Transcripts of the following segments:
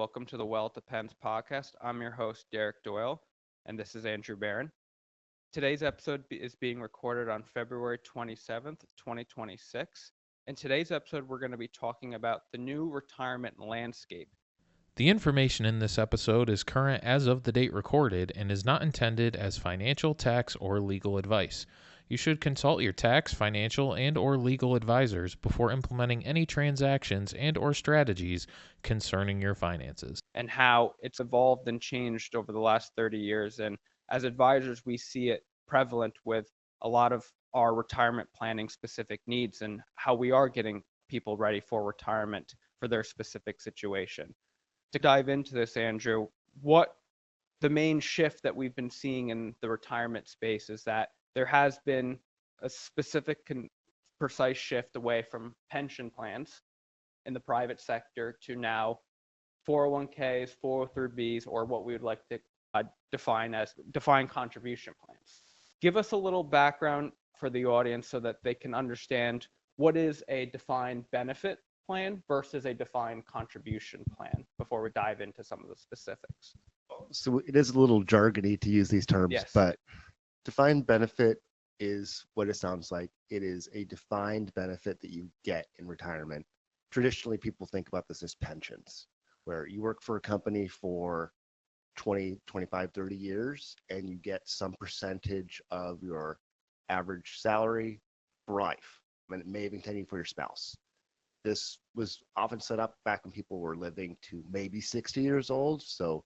welcome to the Well It Depends podcast. I'm your host, Derek Doyle, and this is Andrew Baron. Today's episode is being recorded on February 27th, 2026. In today's episode, we're going to be talking about the new retirement landscape. The information in this episode is current as of the date recorded and is not intended as financial, tax, or legal advice. You should consult your tax, financial, and/or legal advisors before implementing any transactions and/or strategies concerning your finances. And how it's evolved and changed over the last 30 years. And as advisors, we see it prevalent with a lot of our retirement planning specific needs and how we are getting people ready for retirement for their specific situation. To dive into this, Andrew, what the main shift that we've been seeing in the retirement space is that there has been a specific precise shift away from pension plans in the private sector to now 401ks, 403bs, or what we would like to define as defined contribution plans. Give us a little background for the audience so that they can understand what is a defined benefit plan versus a defined contribution plan before we dive into some of the specifics. So it is a little jargony to use these terms, Yes. but defined benefit is what it sounds like. It is a defined benefit that you get in retirement. Traditionally, people think about this as pensions, where you work for a company for 20, 25, 30 years, and you get some percentage of your average salary for life, and it may even continue for your spouse. This was often set up back when people were living to maybe 60 years old. So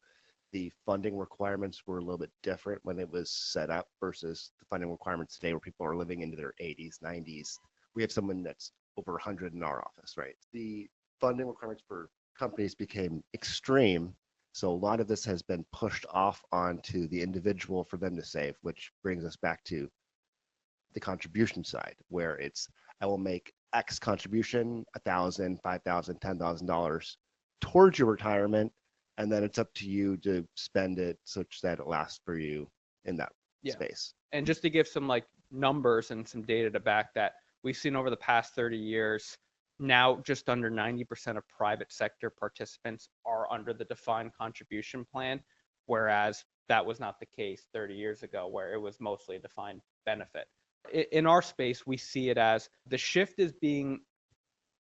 the funding requirements were a little bit different when it was set up versus the funding requirements today where people are living into their 80s, 90s. We have someone that's over 100 in our office, right? The funding requirements for companies became extreme. So a lot of this has been pushed off onto the individual for them to save, which brings us back to the contribution side, where it's I will make X contribution, $1,000, $5,000, $10,000 towards your retirement, and then it's up to you to spend it such that it lasts for you in that space. And just to give some numbers and some data to back that, we've seen over the past 30 years, now just under 90% of private sector participants are under the defined contribution plan, whereas that was not the case 30 years ago, where it was mostly a defined benefit. In our space, we see it as the shift is being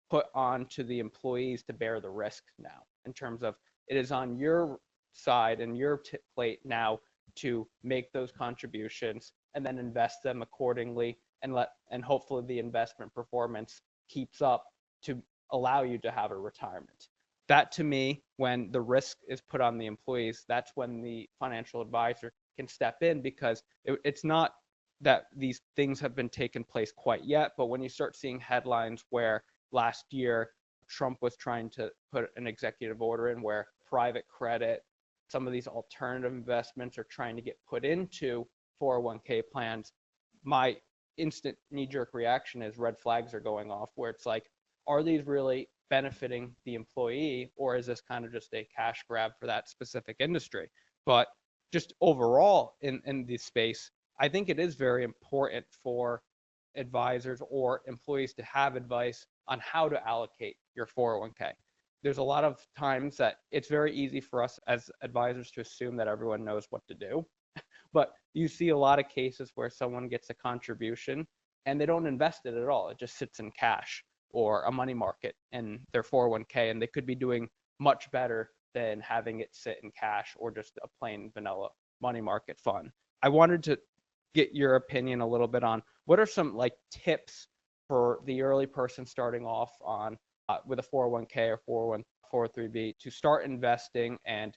put on to the employees to bear the risk now, in terms of it is on your side and your plate now to make those contributions and then invest them accordingly, and hopefully the investment performance keeps up to allow you to have a retirement. That, to me, when the risk is put on the employees, that's when the financial advisor can step in, because it's not that these things have been taken place quite yet, but when you start seeing headlines where last year Trump was trying to put an executive order in where private credit, some of these alternative investments are trying to get put into 401k plans, my instant knee-jerk reaction is red flags are going off, where it's like, are these really benefiting the employee, or is this kind of just a cash grab for that specific industry? But just overall in this space, I think it is very important for advisors or employees to have advice on how to allocate your 401k. There's a lot of times that it's very easy for us as advisors to assume that everyone knows what to do. But you see a lot of cases where someone gets a contribution and they don't invest it at all. It just sits in cash or a money market in their 401k, and they could be doing much better than having it sit in cash or just a plain vanilla money market fund. I wanted to get your opinion a little bit on what are some tips for the early person starting off on with a 401k or 403b to start investing, and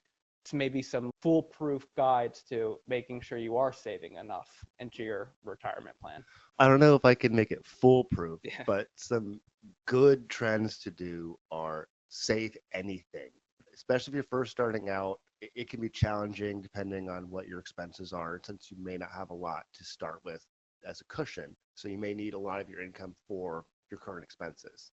maybe some foolproof guides to making sure you are saving enough into your retirement plan. I don't know if I can make it foolproof, Yeah. but some good trends to do are save anything, especially if you're first starting out. It can be challenging depending on what your expenses are, since you may not have a lot to start with as a cushion. So you may need a lot of your income for your current expenses.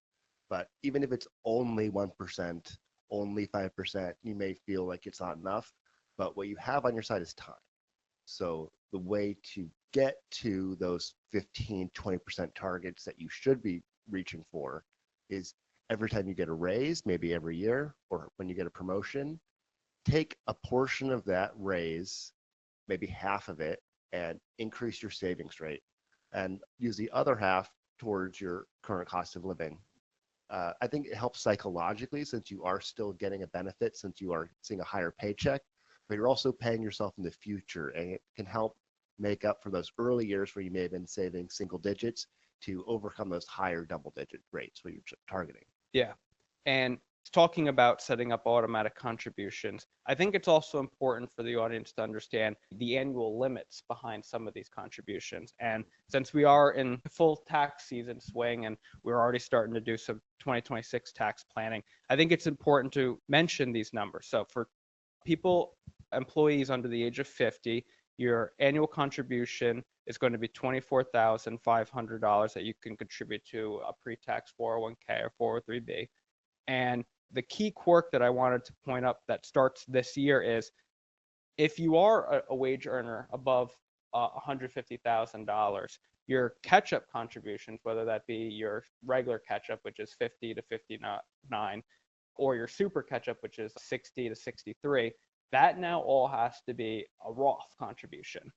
But even if it's only 1%, only 5%, you may feel like it's not enough. But what you have on your side is time. So the way to get to those 15, 20% targets that you should be reaching for is every time you get a raise, maybe every year, or when you get a promotion, take a portion of that raise, maybe half of it, and increase your savings rate, and use the other half towards your current cost of living. I think it helps psychologically since you are still getting a benefit, since you are seeing a higher paycheck, but you're also paying yourself in the future, and it can help make up for those early years where you may have been saving single digits to overcome those higher double digit rates where you're targeting. Yeah. And talking about setting up automatic contributions, I think it's also important for the audience to understand the annual limits behind some of these contributions. And since we are in full tax season swing and we're already starting to do some 2026 tax planning, I think it's important to mention these numbers. So for people, employees under the age of 50, your annual contribution is going to be $24,500 that you can contribute to a pre-tax 401k or 403b. And the key quirk that I wanted to point up that starts this year is if you are a wage earner above $150,000, your catch-up contributions, whether that be your regular catch-up, which is 50 to 59, or your super catch-up, which is 60 to 63, that now all has to be a Roth contribution.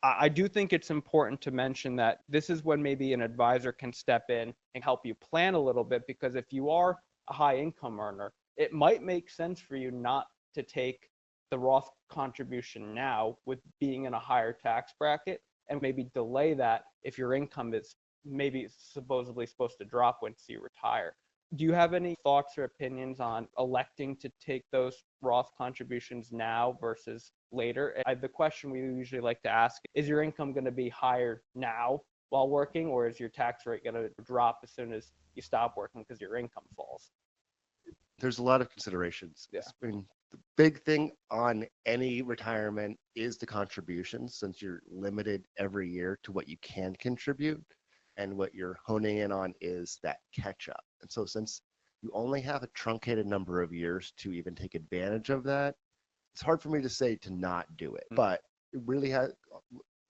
I do think it's important to mention that this is when maybe an advisor can step in and help you plan a little bit, because if you are a high income earner, it might make sense for you not to take the Roth contribution now with being in a higher tax bracket and maybe delay that if your income is maybe supposedly supposed to drop once you retire. Do you have any thoughts or opinions on electing to take those Roth contributions now versus later? The question we usually like to ask is your income going to be higher now while working, or is your tax rate going to drop as soon as you stop working because your income falls? There's a lot of considerations. Yeah. I mean, the big thing on any retirement is the contributions, since you're limited every year to what you can contribute. And what you're honing in on is that catch up. And so since you only have a truncated number of years to even take advantage of that, it's hard for me to say to not do it. But it really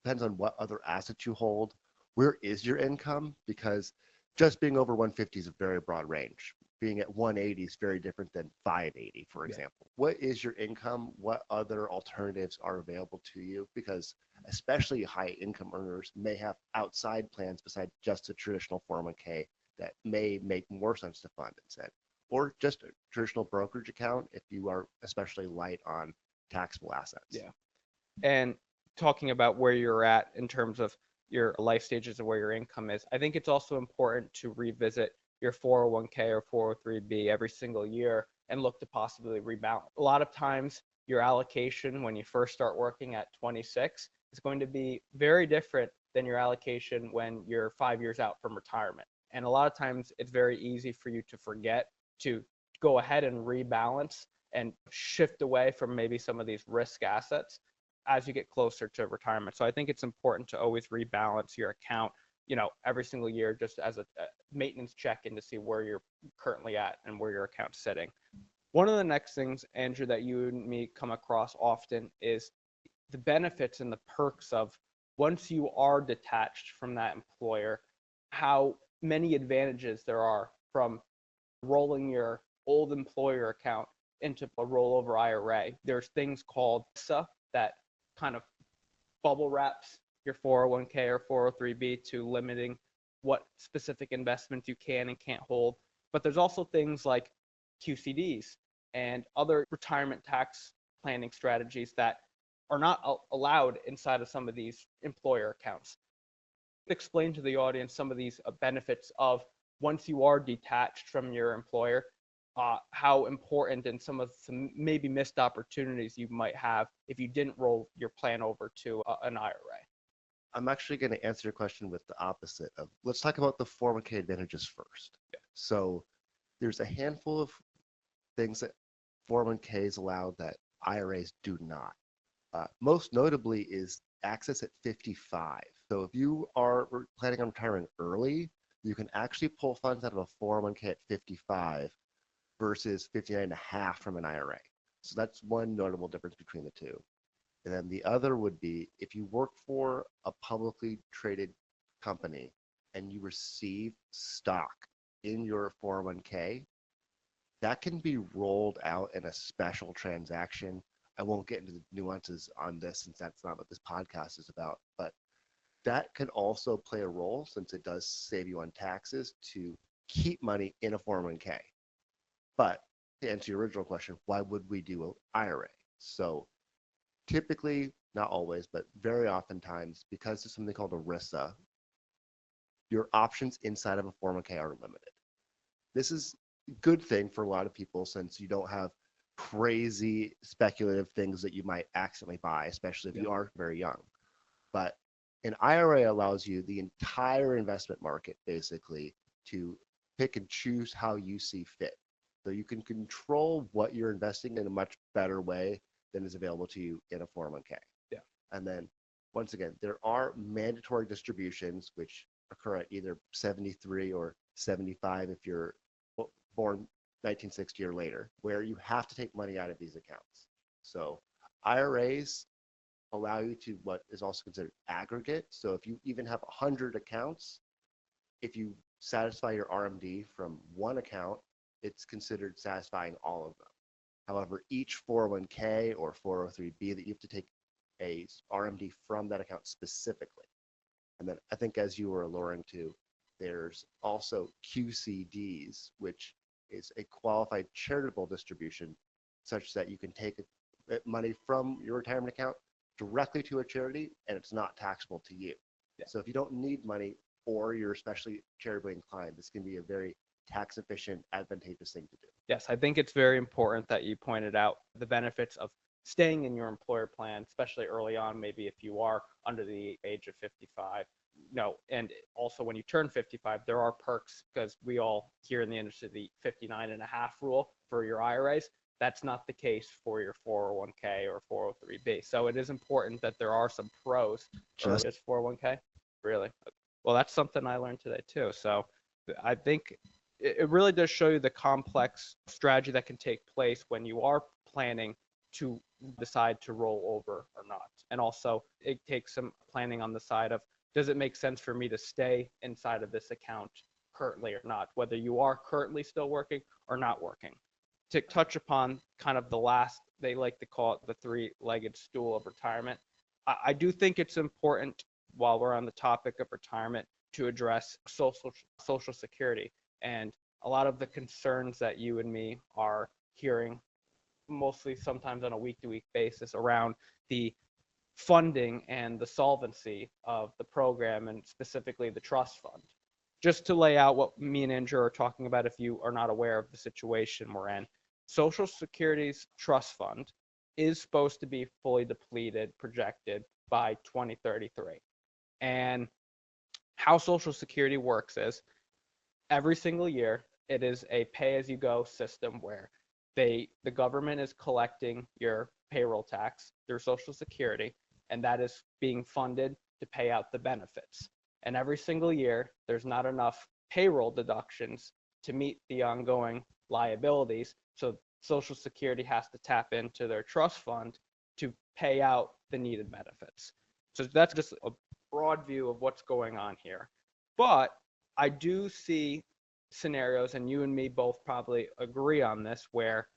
depends on what other assets you hold. Where is your income? Because just being over 150 is a very broad range. Being at 180 is very different than 580, for example. What is your income? What other alternatives are available to you? Because especially high income earners may have outside plans besides just a traditional 401k that may make more sense to fund instead, or just a traditional brokerage account if you are especially light on taxable assets. Yeah. And talking about where you're at in terms of your life stages and where your income is, I think it's also important to revisit your 401k or 403b every single year and look to possibly rebalance. A lot of times your allocation when you first start working at 26 is going to be very different than your allocation when you're 5 years out from retirement. And a lot of times it's very easy for you to forget to go ahead and rebalance and shift away from maybe some of these risk assets as you get closer to retirement. So I think it's important to always rebalance your account, every single year, just as a maintenance check-in to see where you're currently at and where your account's sitting. One of the next things, Andrew, that you and me come across often is the benefits and the perks of once you are detached from that employer, how many advantages there are from rolling your old employer account into a rollover IRA. There's things called SA that kind of bubble wraps your 401k or 403b to limiting what specific investments you can and can't hold. But there's also things like QCDs and other retirement tax planning strategies that are not allowed inside of some of these employer accounts. Explain to the audience some of these benefits of once you are detached from your employer, how important and some maybe missed opportunities you might have if you didn't roll your plan over to an IRA. I'm actually going to answer your question with the opposite of, let's talk about the 401k advantages first. Yeah. So there's a handful of things that 401ks allow that IRAs do not. Most notably is access at 55. So if you are planning on retiring early, you can actually pull funds out of a 401k at 55 versus 59.5 from an IRA. So that's one notable difference between the two. And then the other would be if you work for a publicly traded company and you receive stock in your 401k, that can be rolled out in a special transaction. I won't get into the nuances on this since that's not what this podcast is about, but that can also play a role since it does save you on taxes to keep money in a 401k. But to answer your original question, why would we do an IRA? So typically, not always, but very oftentimes, because there's something called ERISA, your options inside of a 401k are limited. This is a good thing for a lot of people since you don't have crazy speculative things that you might accidentally buy, especially if you are very young. But an IRA allows you the entire investment market basically to pick and choose how you see fit. So you can control what you're investing in a much better way than is available to you in a 401k. Yeah. And then once again, there are mandatory distributions which occur at either 73 or 75 if you're born 1960 or later, where you have to take money out of these accounts. So IRAs allow you to what is also considered aggregate. So if you even have 100 accounts, if you satisfy your RMD from one account, it's considered satisfying all of them. However, each 401k or 403b that you have to take a RMD from that account specifically. And then I think as you were alluring to, there's also QCDs, which is a qualified charitable distribution such that you can take money from your retirement account directly to a charity and it's not taxable to you. Yeah. So if you don't need money or you're especially charitably inclined, this can be a very tax efficient, advantageous thing to do. Yes, I think it's very important that you pointed out the benefits of staying in your employer plan, especially early on, maybe if you are under the age of 55. No, and also when you turn 55, there are perks because we all here in the industry, the 59 and a half rule for your IRAs. That's not the case for your 401k or 403b. So it is important that there are some pros. Just 401k? Really? Well, that's something I learned today too. So I think it really does show you the complex strategy that can take place when you are planning to decide to roll over or not. And also it takes some planning on the side of, does it make sense for me to stay inside of this account currently or not, whether you are currently still working or not working. To touch upon kind of the last, they like to call it the three-legged stool of retirement. I do think it's important while we're on the topic of retirement to address social security and a lot of the concerns that you and me are hearing mostly sometimes on a week-to-week basis around the funding and the solvency of the program and specifically the trust fund. Just to lay out what me and Andrew are talking about if you are not aware of the situation we're in, Social Security's trust fund is supposed to be fully depleted, projected by 2033. And how Social Security works is every single year, it is a pay-as-you-go system where the government is collecting your payroll tax through Social Security, and that is being funded to pay out the benefits. And every single year, there's not enough payroll deductions to meet the ongoing liabilities. So Social Security has to tap into their trust fund to pay out the needed benefits. So that's just a broad view of what's going on here. But I do see scenarios, and you and me both probably agree on this, where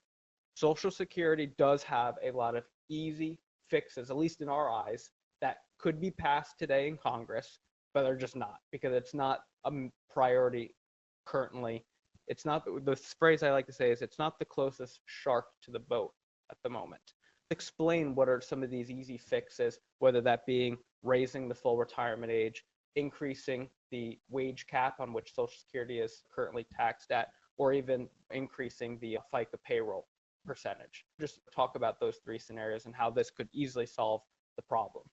Social Security does have a lot of easy fixes, at least in our eyes, that could be passed today in Congress, but they're just not because it's not a priority currently. It's not, the phrase I like to say is it's not the closest shark to the boat at the moment. Explain what are some of these easy fixes, whether that being raising the full retirement age, increasing the wage cap on which Social Security is currently taxed at, or even increasing the FICA payroll percentage. Just talk about those three scenarios and how this could easily solve the problem.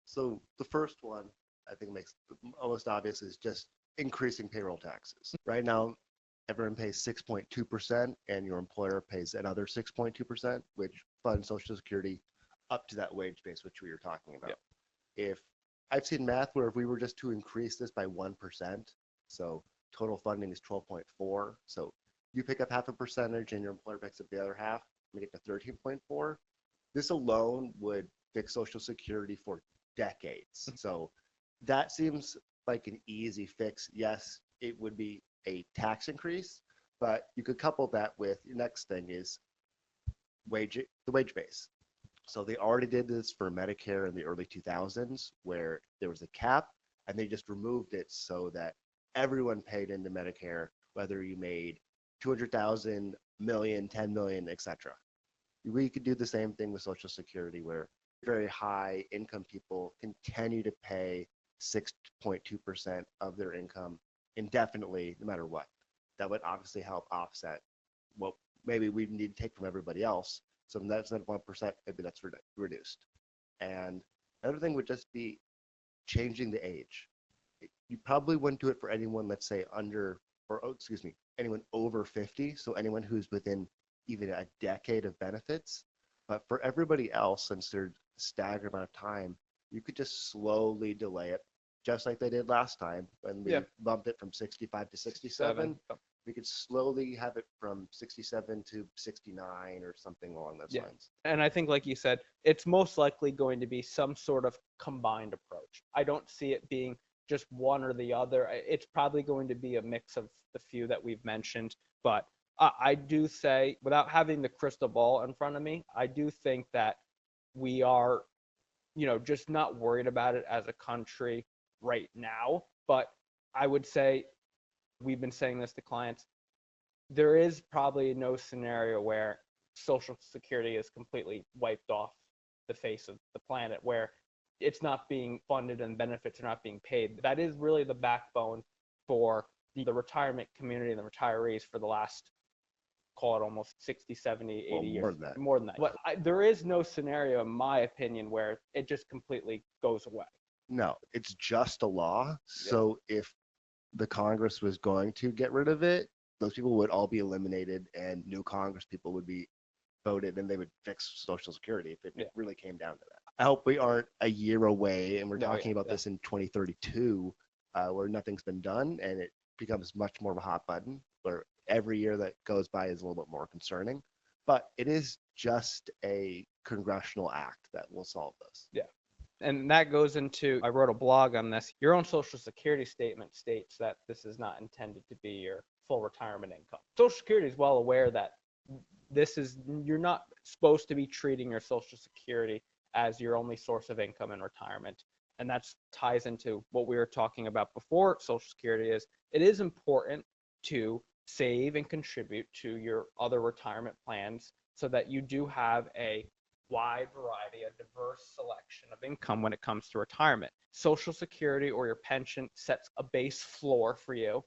So the first one I think makes the most obvious is just increasing payroll taxes. Right now, everyone pays 6.2% and your employer pays another 6.2%, which funds Social Security up to that wage base, which we were talking about. Yep. If I've seen math where if we were just to increase this by 1%, so total funding is 12.4. So you pick up half a percentage and your employer picks up the other half, make it to 13.4. This alone would fix Social Security for decades. So that seems like an easy fix. Yes, it would be a tax increase, but you could couple that with your next thing is the wage base. So they already did this for Medicare in the early 2000s, where there was a cap, and they just removed it so that everyone paid into Medicare, whether you made 200,000, million, 10 million, etc. We could do the same thing with Social Security, where very high income people continue to pay 6.2% of their income indefinitely, no matter what. That would obviously help offset what maybe we need to take from everybody else. So that's not 1%, maybe that's reduced. And another thing would just be changing the age. You probably wouldn't do it for anyone, let's say anyone over 50. So anyone who's within even a decade of benefits. But for everybody else, since they're staggered amount of time, you could just slowly delay it, just like they did last time when we bumped it from 65 to 67. We could slowly have it from 67 to 69 or something along those lines. And I think, like you said, it's most likely going to be some sort of combined approach. I don't see it being just one or the other. It's probably going to be a mix of the few that we've mentioned. But I do say, without having the crystal ball in front of me, I do think that we are, just not worried about it as a country right now. But I would say, we've been saying this to clients, there is probably no scenario where Social Security is completely wiped off the face of the planet, where it's not being funded and benefits are not being paid. That is really the backbone for the retirement community and the retirees for the last, call it almost 60, 70, 80 years. More than that. But there is no scenario, in my opinion, where it just completely goes away. No, it's just a law. So if the Congress was going to get rid of it, those people would all be eliminated and new Congress people would be voted and they would fix Social Security if it really came down to that. I hope we aren't a year away and we're talking about this in 2032 where nothing's been done and it becomes much more of a hot button where every year that goes by is a little bit more concerning. But it is just a congressional act that will solve this. Yeah. And that goes into, I wrote a blog on this. Your own Social Security statement states that this is not intended to be your full retirement income. Social Security is well aware that you're not supposed to be treating your Social Security as your only source of income in retirement. And that ties into what we were talking about before Social Security is it is important to save and contribute to your other retirement plans so that you do have a wide variety, a diverse selection of income when it comes to retirement. Social Security or your pension sets a base floor for you.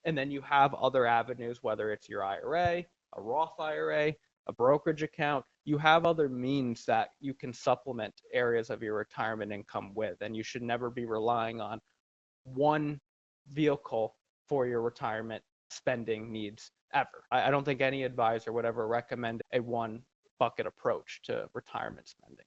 And then you have other avenues, whether it's your IRA, a Roth IRA, a brokerage account. You have other means that you can supplement areas of your retirement income with. And you should never be relying on one vehicle for your retirement spending needs ever. I don't think any advisor would ever recommend a one bucket approach to retirement spending.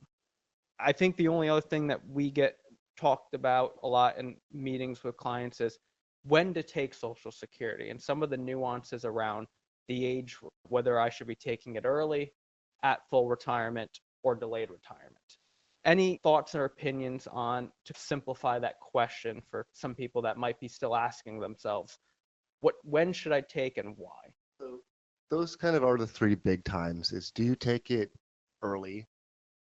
I think the only other thing that we get talked about a lot in meetings with clients is when to take Social Security and some of the nuances around the age, whether I should be taking it early, at full retirement, or delayed retirement. Any thoughts or opinions on, to simplify that question for some people that might be still asking themselves, when should I take and why? So those kind of are the three big times is do you take it early,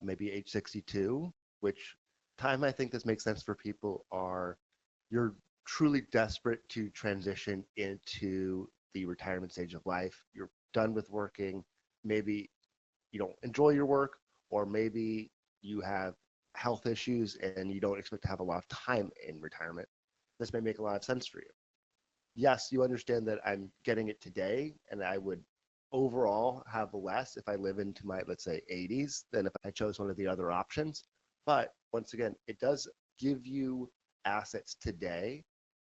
maybe age 62, which time I think this makes sense for people are you're truly desperate to transition into the retirement stage of life. You're done with working. Maybe you don't enjoy your work, or maybe you have health issues and you don't expect to have a lot of time in retirement. This may make a lot of sense for you. Yes, you understand that I'm getting it today and I would overall have less if I live into my, let's say, 80s than if I chose one of the other options. But once again, it does give you assets today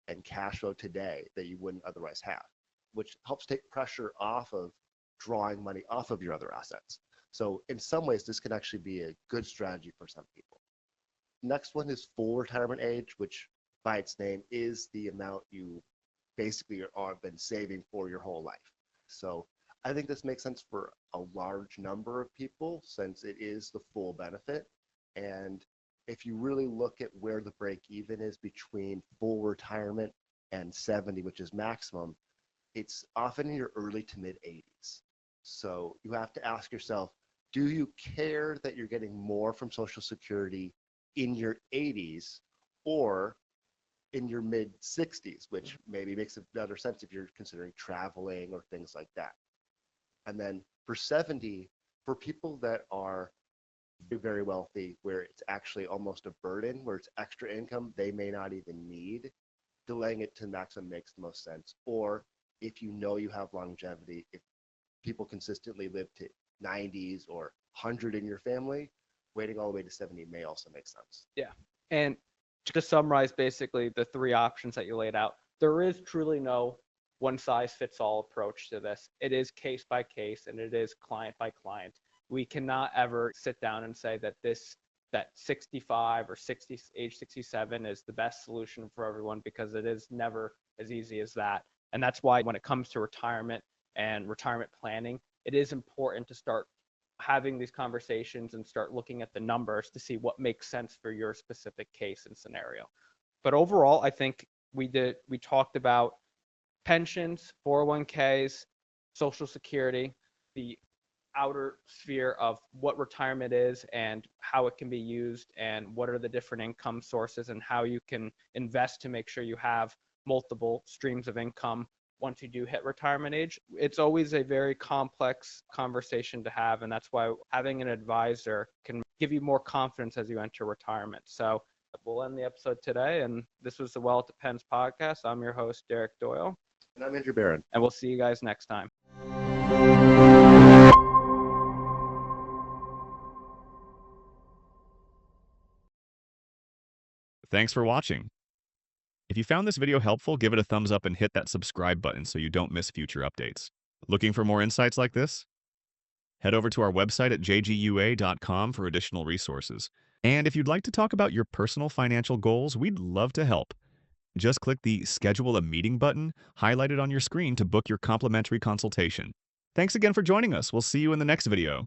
and cash flow today that you wouldn't otherwise have, which helps take pressure off of drawing money off of your other assets. So in some ways, this can actually be a good strategy for some people. Next one is full retirement age, which by its name is the amount you basically are been saving for your whole life. So I think this makes sense for a large number of people since it is the full benefit. And if you really look at where the break even is between full retirement and 70, which is maximum, it's often in your early to mid 80s. So you have to ask yourself, do you care that you're getting more from Social Security in your 80s or in your mid 60s, which maybe makes a better sense if you're considering traveling or things like that. And then for 70, for people that are very wealthy, where it's actually almost a burden, where it's extra income they may not even need, delaying it to maximum makes the most sense. Or if you know you have longevity, if people consistently live to 90s or 100 in your family, waiting all the way to 70 may also make sense. Yeah. And to summarize basically the three options that you laid out, there is truly no one size fits all approach to this. It is case by case and it is client by client. We cannot ever sit down and say that that 65 or 60 age 67 is the best solution for everyone, because it is never as easy as that. And that's why when it comes to retirement and retirement planning, it is important to start having these conversations and start looking at the numbers to see what makes sense for your specific case and scenario. But overall, I think we talked about pensions, 401ks, Social Security, the outer sphere of what retirement is and how it can be used and what are the different income sources and how you can invest to make sure you have multiple streams of income once you do hit retirement age. It's always a very complex conversation to have, and that's why having an advisor can give you more confidence as you enter retirement. So we'll end the episode today, and this was the Well It Depends podcast. I'm your host, Derek Doyle. And I'm Andrew Baron. And we'll see you guys next time. Thanks for watching. If you found this video helpful, give it a thumbs up and hit that subscribe button so you don't miss future updates. Looking for more insights like this? Head over to our website at jgua.com for additional resources. And if you'd like to talk about your personal financial goals, we'd love to help. Just click the Schedule a Meeting button highlighted on your screen to book your complimentary consultation. Thanks again for joining us. We'll see you in the next video.